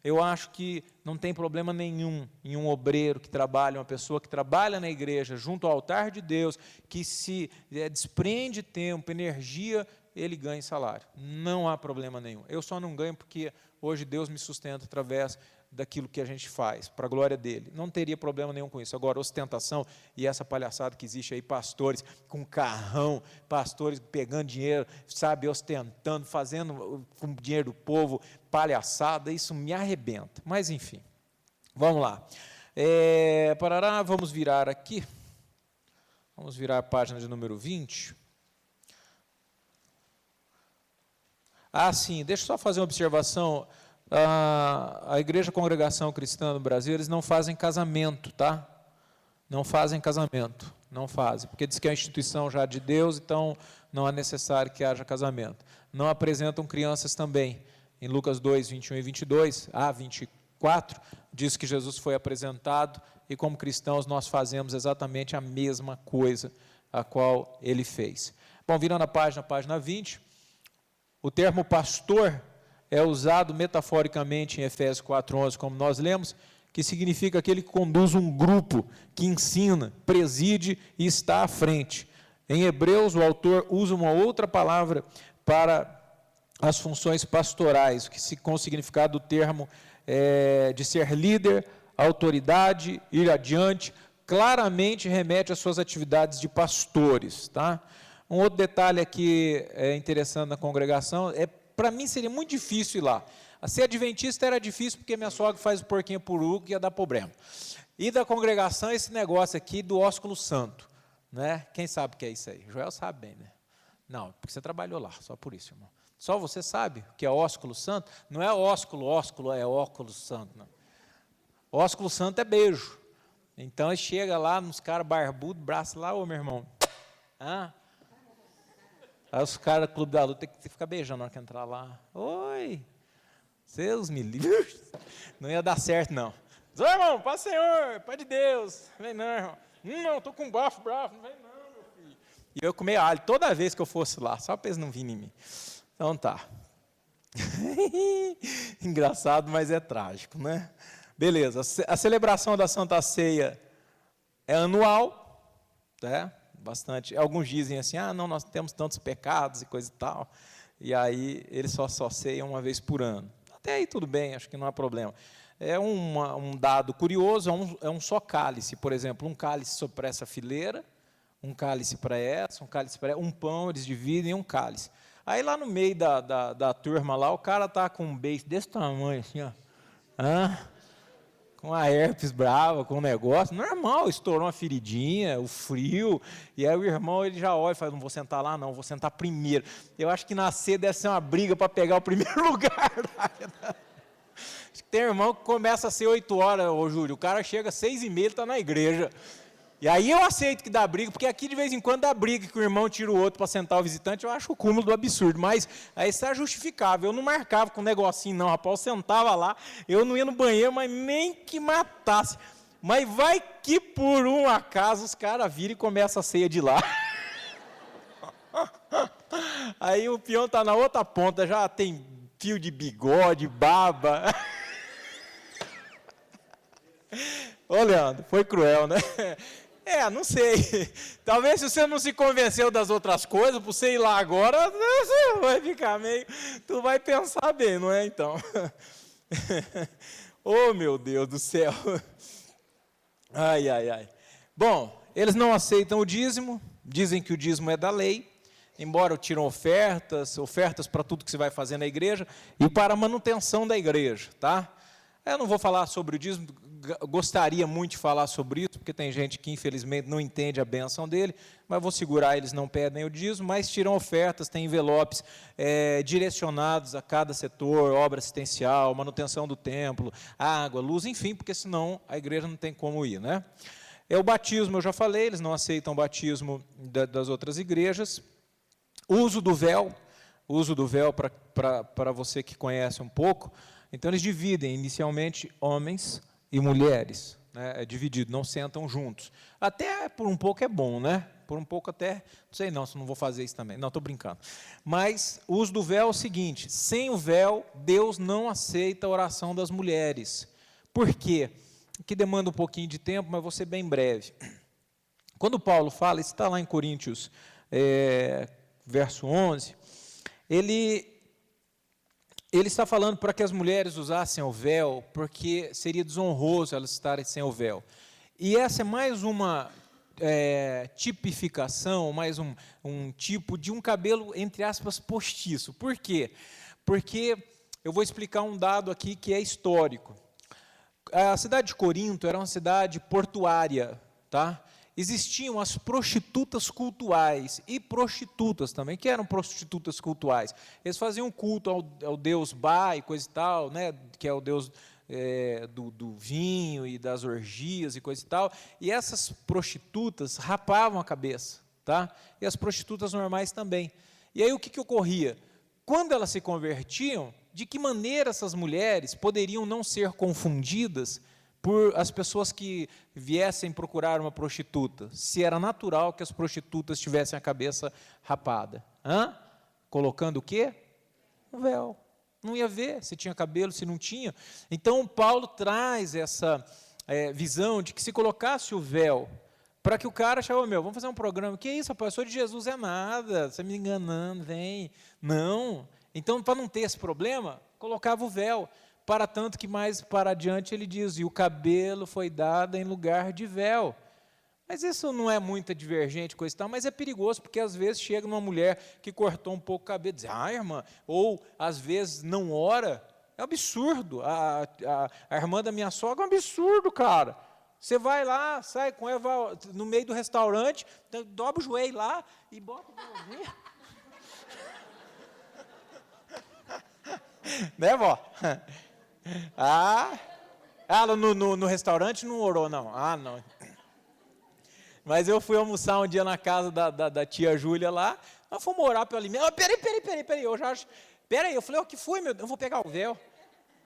eu acho que não tem problema nenhum em um obreiro que trabalha, uma pessoa que trabalha na igreja, junto ao altar de Deus, que se desprende tempo, energia, ele ganha salário. Não há problema nenhum. Eu só não ganho porque hoje Deus me sustenta através daquilo que a gente faz, para a glória dele. Não teria problema nenhum com isso. Agora, ostentação e essa palhaçada que existe aí, pastores com carrão, pastores pegando dinheiro, sabe, ostentando, fazendo com dinheiro do povo, palhaçada, isso me arrebenta. Mas, enfim, vamos lá. Vamos virar aqui. Vamos virar a página de número 20. Sim, deixa eu só fazer uma observação. A Igreja Congregação Cristã no Brasil, eles não fazem casamento, tá? não fazem casamento, não fazem, porque diz que é uma instituição já de Deus, então não é necessário que haja casamento. Não apresentam crianças também. Em Lucas 2, 21 e 22, a 24, diz que Jesus foi apresentado e como cristãos nós fazemos exatamente a mesma coisa a qual ele fez. Bom, virando a página 20, o termo pastor é usado metaforicamente em Efésios 4:11, como nós lemos, que significa aquele que conduz um grupo, que ensina, preside e está à frente. Em Hebreus, o autor usa uma outra palavra para as funções pastorais, com o significado do termo de ser líder, autoridade, ir adiante, claramente remete às suas atividades de pastores. Tá? Um outro detalhe aqui interessante na congregação, para mim seria muito difícil ir lá. A ser adventista era difícil porque minha sogra faz o porquinho puru que ia dar problema. E da congregação, esse negócio aqui do ósculo santo. Né? Quem sabe o que é isso aí? Joel sabe bem, né? Não, porque você trabalhou lá, só por isso, irmão. Só você sabe o que é ósculo santo? Não é ósculo é óculos santo. Não. Ósculo santo é beijo. Então, ele chega lá, nos caras barbudos, braço lá, ô meu irmão. Aí os caras do Clube da Luta tem que ficar beijando na hora que entrar lá. Oi, Deus me livre. Não ia dar certo, não. Ô irmão, paz Senhor, Pai de Deus. Vem não, irmão. Não, estou com bafo bravo, não vem não, meu filho. E eu comi alho toda vez que eu fosse lá, só para eles não virem em mim. Então tá. Engraçado, mas é trágico, né? Beleza, a celebração da Santa Ceia é anual, né? Bastante. Alguns dizem assim, não, nós temos tantos pecados e coisa e tal, e aí eles só ceiam uma vez por ano. Até aí tudo bem, acho que não há problema. É um dado curioso, é um só cálice, por exemplo, um cálice para essa fileira, um cálice para essa, um cálice para essa, um pão, eles dividem em um cálice. Aí lá no meio da turma lá, o cara está com um beijo desse tamanho, assim, ó. Com a herpes brava, com o negócio, normal, estourou uma feridinha, o frio, e aí o irmão ele já olha e fala, não vou sentar lá não, vou sentar primeiro. Eu acho que nascer deve ser uma briga para pegar o primeiro lugar. Acho que tem irmão que começa a ser 8 horas, ô Júlio, o cara chega às 6h30, ele está na igreja. E aí eu aceito que dá briga, porque aqui de vez em quando dá briga, que o irmão tira o outro para sentar o visitante, eu acho o cúmulo do absurdo, mas aí isso é justificável, eu não marcava com um negocinho não, rapaz, eu sentava lá, eu não ia no banheiro, mas nem que matasse, mas vai que por um acaso os caras viram e começam a ceia de lá. Aí o peão está na outra ponta, já tem fio de bigode, baba. Ô Leandro, foi cruel, né? Não sei. Talvez se você não se convenceu das outras coisas, para você ir lá agora, você vai ficar meio... Tu vai pensar bem, não é, então? Oh, meu Deus do céu. Ai. Bom, eles não aceitam o dízimo, dizem que o dízimo é da lei, embora tiram ofertas para tudo que você vai fazer na igreja, e para a manutenção da igreja, tá? Eu não vou falar sobre o dízimo, gostaria muito de falar sobre isso, porque tem gente que infelizmente não entende a bênção dele, mas vou segurar, eles não pedem o dízimo, mas tiram ofertas, tem envelopes direcionados a cada setor, obra assistencial, manutenção do templo, água, luz, enfim, porque senão a igreja não tem como ir, né? O batismo, eu já falei, eles não aceitam o batismo das outras igrejas. Uso do véu para você que conhece um pouco, então eles dividem inicialmente homens e mulheres, né? É dividido, não sentam juntos. Até por um pouco é bom, né? Por um pouco até, não sei não, se não vou fazer isso também. Não, estou brincando. Mas o uso do véu é o seguinte, sem o véu, Deus não aceita a oração das mulheres. Por quê? Que demanda um pouquinho de tempo, mas vou ser bem breve. Quando Paulo fala, isso está lá em Coríntios, verso 11, ele está falando para que as mulheres usassem o véu, porque seria desonroso elas estarem sem o véu. E essa é mais uma tipificação, mais um tipo de um cabelo, entre aspas, postiço. Por quê? Porque eu vou explicar um dado aqui que é histórico. A cidade de Corinto era uma cidade portuária, tá? Existiam as prostitutas cultuais e prostitutas também, que eram prostitutas cultuais. Eles faziam culto ao deus Ba e coisa e tal, né, que é o deus do vinho e das orgias e coisa e tal, e essas prostitutas rapavam a cabeça, tá? E as prostitutas normais também. E aí o que ocorria? Quando elas se convertiam, de que maneira essas mulheres poderiam não ser confundidas por as pessoas que viessem procurar uma prostituta, se era natural que as prostitutas tivessem a cabeça rapada? Colocando o quê? Um véu. Não ia ver se tinha cabelo, se não tinha. Então, Paulo traz essa visão de que se colocasse o véu, para que o cara chame, vamos fazer um programa, que isso, rapaz, eu sou de Jesus, é nada, você me enganando, vem. Não. Então, para não ter esse problema, colocava o véu. Para tanto que mais para adiante ele diz, e o cabelo foi dado em lugar de véu. Mas isso não é muito divergente, coisa e tal, mas é perigoso, porque às vezes chega uma mulher que cortou um pouco o cabelo, diz, irmã, ou às vezes não ora, é um absurdo. A irmã da minha sogra é um absurdo, cara. Você vai lá, sai com ela no meio do restaurante, dobra o joelho lá e bota o violãozinho. Né, vó? Ela no restaurante não orou, não. Não. Mas eu fui almoçar um dia na casa da tia Júlia lá, nós fomos orar pelo alimento. Peraí, eu já acho. Peraí, eu falei, o que foi, meu Deus? Eu vou pegar o véu.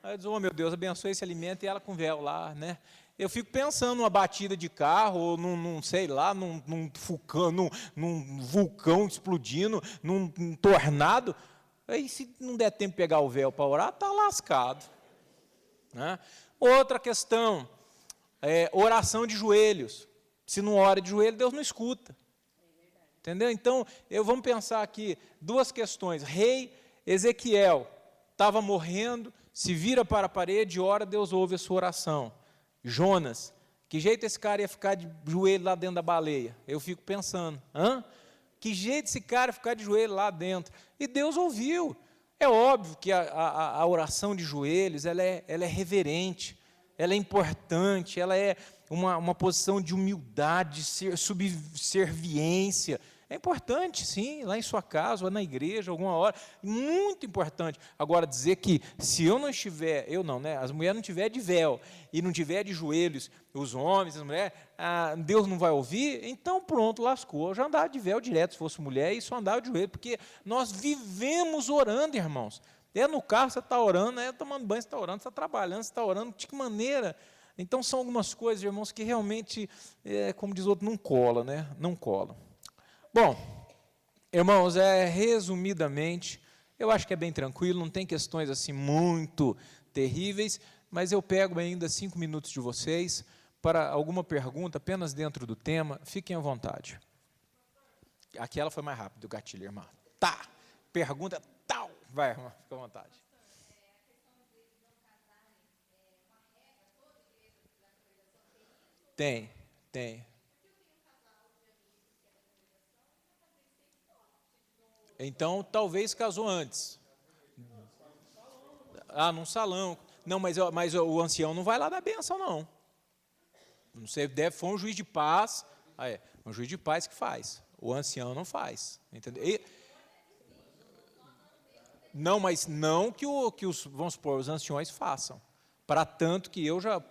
Aí eu disse, meu Deus, abençoe esse alimento, e ela com véu lá, né? Eu fico pensando numa batida de carro, ou sei lá, num vulcão explodindo, num tornado. Aí, se não der tempo de pegar o véu para orar, está lascado. Né? Outra questão, oração de joelhos. Se não ora de joelho, Deus não escuta. Entendeu? Então, vamos pensar aqui, duas questões. Rei Ezequiel estava morrendo, se vira para a parede, ora, Deus ouve a sua oração. Jonas, que jeito esse cara ia ficar de joelho lá dentro da baleia? Eu fico pensando, que jeito esse cara ia ficar de joelho lá dentro? E Deus ouviu. É óbvio que a oração de joelhos, ela é reverente, ela é importante, ela é uma posição de humildade, subserviência. É importante, sim, lá em sua casa, ou na igreja, alguma hora, muito importante. Agora, dizer que se eu não estiver, as mulheres não tiver de véu, e não tiver de joelhos, os homens, as mulheres, Deus não vai ouvir, então pronto, lascou. Eu já andava de véu direto, se fosse mulher, e só andava de joelho, porque nós vivemos orando, irmãos. No carro você está orando, tomando banho você está orando, você está trabalhando, você está orando, de que maneira? Então, são algumas coisas, irmãos, que realmente, como diz o outro, não cola, né? Não cola. Bom, irmãos, resumidamente, eu acho que é bem tranquilo, não tem questões assim muito terríveis, mas eu pego ainda 5 minutos de vocês para alguma pergunta, apenas dentro do tema, fiquem à vontade. Aquela foi mais rápido, o gatilho, irmã. Tá, pergunta, tal, vai, irmã, fica à vontade. Tem. Então, talvez casou antes. Num salão. Não, mas o ancião não vai lá dar bênção, não. Você foi um juiz de paz. Um juiz de paz que faz. O ancião não faz. Entendeu? Não, mas não que vamos supor, os anciões façam. Para tanto que eu já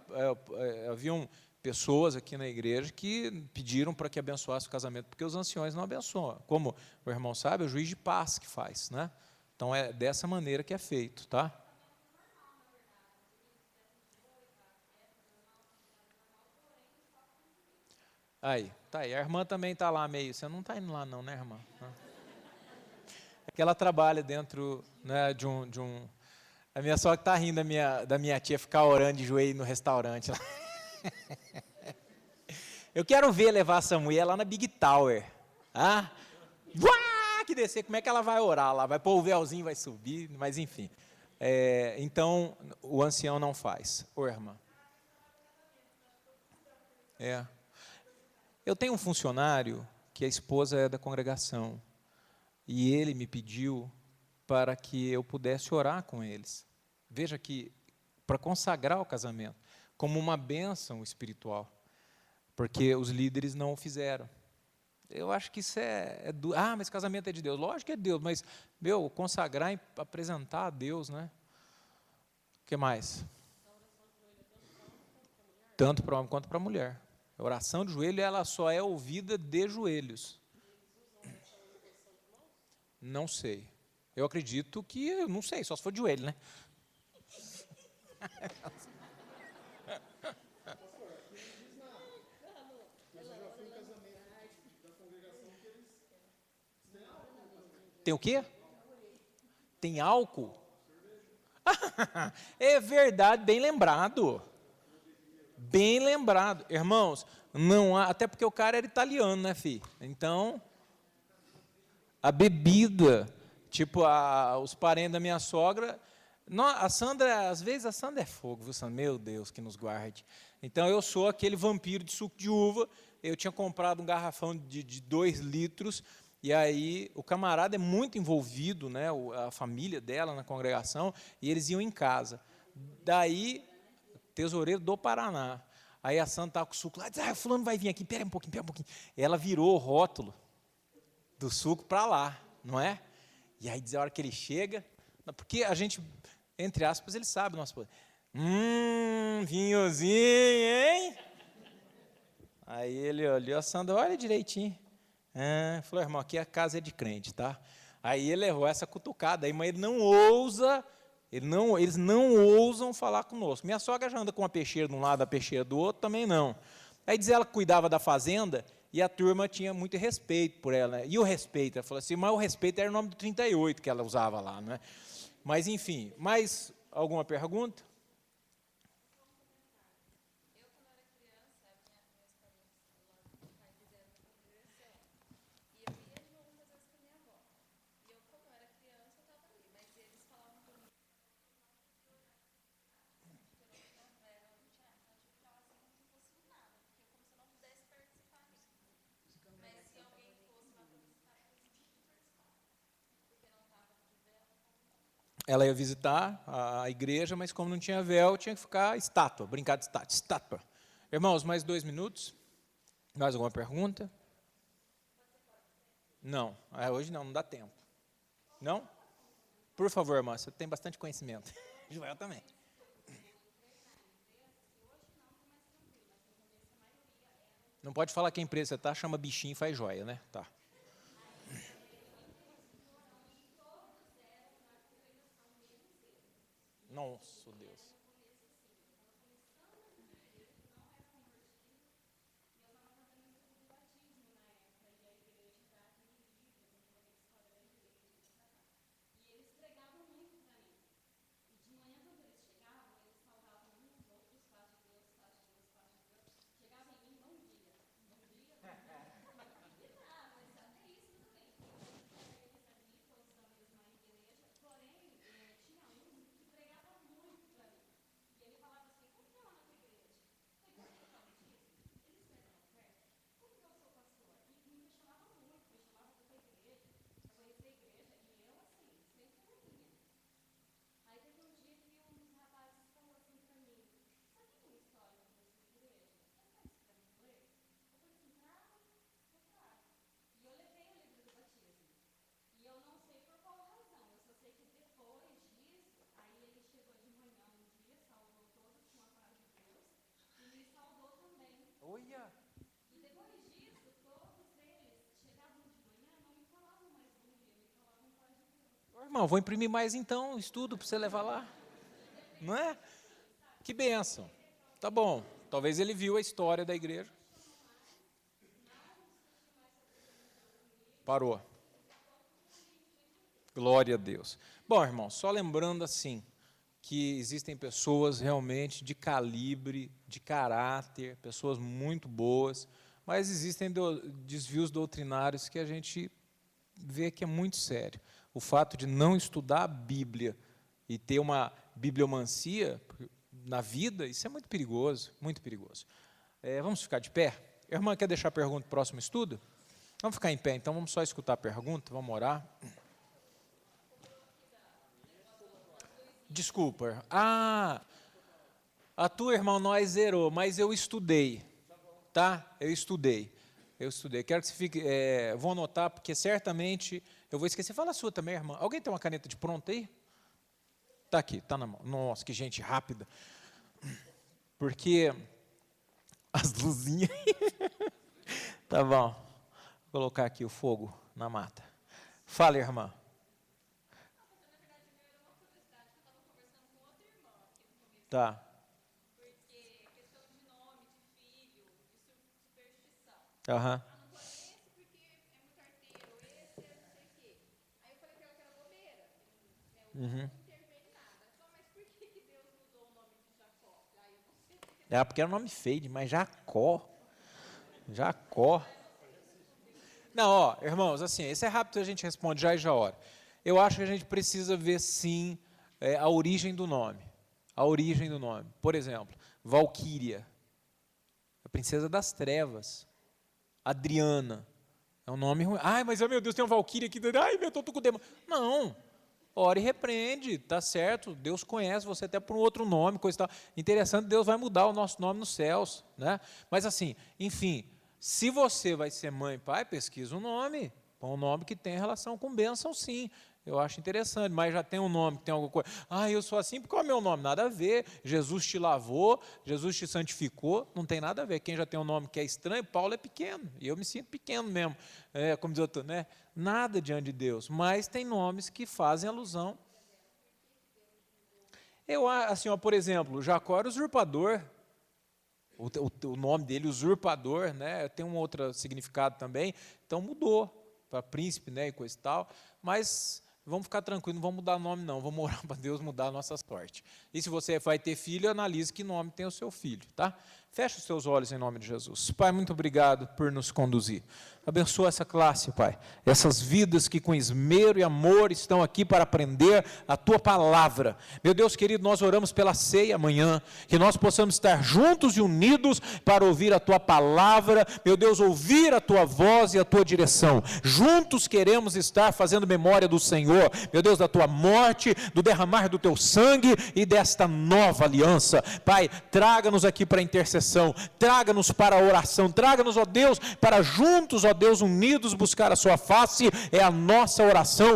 haviam pessoas aqui na igreja que pediram para que abençoasse o casamento, porque os anciões não abençoam. Como o irmão sabe, é o juiz de paz que faz, né? Então, é dessa maneira que é feito, tá? Aí, tá aí. A irmã também está lá meio. Você não está indo lá não, né, irmã? É que ela trabalha dentro, né, de um... A minha sogra está rindo da minha tia ficar orando de joelho no restaurante lá. Eu quero ver levar essa mulher lá na Big Tower. Que descer, como é que ela vai orar lá? Vai pôr o véuzinho, vai subir, mas enfim. Então, o ancião não faz. Ô, irmã. Eu tenho um funcionário que a esposa é da congregação. E ele me pediu para que eu pudesse orar com eles. Veja que, para consagrar o casamento, como uma bênção espiritual, porque os líderes não o fizeram. Eu acho que isso mas casamento é de Deus. Lógico que é de Deus, mas, consagrar e apresentar a Deus, né? O que mais? Tanto para homem quanto para mulher. A oração de joelho, ela só é ouvida de joelhos. Não sei. Eu acredito que, eu não sei, só se for de joelho, né? Tem o quê? Tem álcool? É verdade, bem lembrado. Bem lembrado. Irmãos, não há, até porque o cara era italiano, né, filho? Então, a bebida, tipo, os parentes da minha sogra, a Sandra, às vezes a Sandra é fogo, viu, Sandra? Meu Deus, que nos guarde. Então, eu sou aquele vampiro de suco de uva, eu tinha comprado um garrafão de 2 litros, e aí o camarada é muito envolvido, né, a família dela na congregação, e eles iam em casa. Daí, tesoureiro do Paraná. Aí a Sandra estava com o suco lá, diz, fulano vai vir aqui, pera um pouquinho. Ela virou o rótulo do suco para lá, não é? E aí diz a hora que ele chega, porque a gente, entre aspas, ele sabe o nosso poder. Vinhozinho, hein? Aí ele olhou, a Sandra, olha direitinho. Falou, irmão, aqui a casa é de crente, tá? Aí ele levou essa cutucada, aí, mas ele não ousa, eles não ousam falar conosco. Minha sogra já anda com uma peixeira de um lado, a peixeira do outro, também não. Aí diz ela que cuidava da fazenda, e a turma tinha muito respeito por ela. Né? E o respeito? Ela falou assim, mas o respeito era o nome do 38 que ela usava lá. Né? Mas, enfim, mais alguma pergunta? Ela ia visitar a igreja, mas como não tinha véu, tinha que ficar estátua, brincar de estátua. Irmãos, mais 2 minutos. Mais alguma pergunta? Não, hoje não dá tempo. Não? Por favor, irmã, você tem bastante conhecimento. Joel também. Não pode falar que a empresa você está, chama bichinho e faz joia, né? Tá. Nossa, Deus. Olha. E depois disso, todos eles chegavam de manhã, não me falavam mais bom dia, me falavam paz de Deus. Ô, irmão, vou imprimir mais então, estudo para você levar lá. Não é? Que bênção. Tá bom. Talvez ele viu a história da igreja. Parou. Glória a Deus. Bom, irmão, só lembrando assim, que existem pessoas realmente de calibre, de caráter, pessoas muito boas, mas existem desvios doutrinários que a gente vê que é muito sério. O fato de não estudar a Bíblia e ter uma bibliomancia na vida, isso é muito perigoso, muito perigoso. Vamos ficar de pé? A irmã quer deixar a pergunta para o próximo estudo? Vamos ficar em pé, então, vamos só escutar a pergunta, vamos orar. Desculpa. A tua irmã nós zerou, mas eu estudei. Tá? Eu estudei. Quero que você fique. Vou anotar, porque certamente eu vou esquecer. Fala a sua também, irmã. Alguém tem uma caneta de pronto aí? Está aqui, está na mão. Nossa, que gente rápida. Porque As luzinhas. Tá bom. Vou colocar aqui o fogo na mata. Fala, irmã. Tá. Porque questão de nome, de filho, de superstição. Aham. Não põe esse porque é muito arteiro, esse é não sei o quê. Aí eu falei pra ela que era bobeira. Não intervém nada. Só, mas por que Deus mudou o nome de Jacó? Aí eu não sei. Porque era um nome feio, mas Jacó. Jacó. Não, ó, irmãos, assim, esse é rápido, a gente responde já e já ora. Eu acho que a gente precisa ver, sim, a origem do nome. A origem do nome. Por exemplo, Valquíria, a princesa das trevas. Adriana, é um nome ruim. Ai, mas meu Deus, tem uma Valquíria aqui. Ai, meu, estou com demônio. Não, ora e repreende, tá certo. Deus conhece você até por um outro nome, coisa e tal. Interessante, Deus vai mudar o nosso nome nos céus, né? Mas assim, enfim, se você vai ser mãe e pai, pesquisa um nome. Põe um nome que tem relação com bênção, sim. Eu acho interessante, mas já tem um nome que tem alguma coisa. Ah, eu sou assim porque é o meu nome. Nada a ver. Jesus te lavou, Jesus te santificou, não tem nada a ver. Quem já tem um nome que é estranho, Paulo é pequeno. E eu me sinto pequeno mesmo. Como diz outro, né? Nada diante de Deus. Mas tem nomes que fazem alusão. Eu, assim, ó, por exemplo, Jacó era usurpador. O nome dele, usurpador, né? Tem um outro significado também. Então mudou para príncipe, né? E coisa e tal. Mas vamos ficar tranquilos, não vamos mudar o nome não, vamos orar para Deus mudar a nossa sorte. E se você vai ter filho, analise que nome tem o seu filho, tá? Feche os seus olhos em nome de Jesus. Pai, muito obrigado por nos conduzir. Abençoa essa classe, Pai. Essas vidas que com esmero e amor estão aqui para aprender a Tua palavra. Meu Deus querido, nós oramos pela ceia amanhã, que nós possamos estar juntos e unidos para ouvir a Tua palavra, meu Deus, ouvir a Tua voz e a Tua direção. Juntos queremos estar fazendo memória do Senhor, meu Deus, da Tua morte, do derramar do Teu sangue e desta nova aliança. Pai, traga-nos aqui para a intercessão, traga-nos para a oração, traga-nos, ó Deus, para juntos, ó Deus, unidos buscar a sua face, é a nossa oração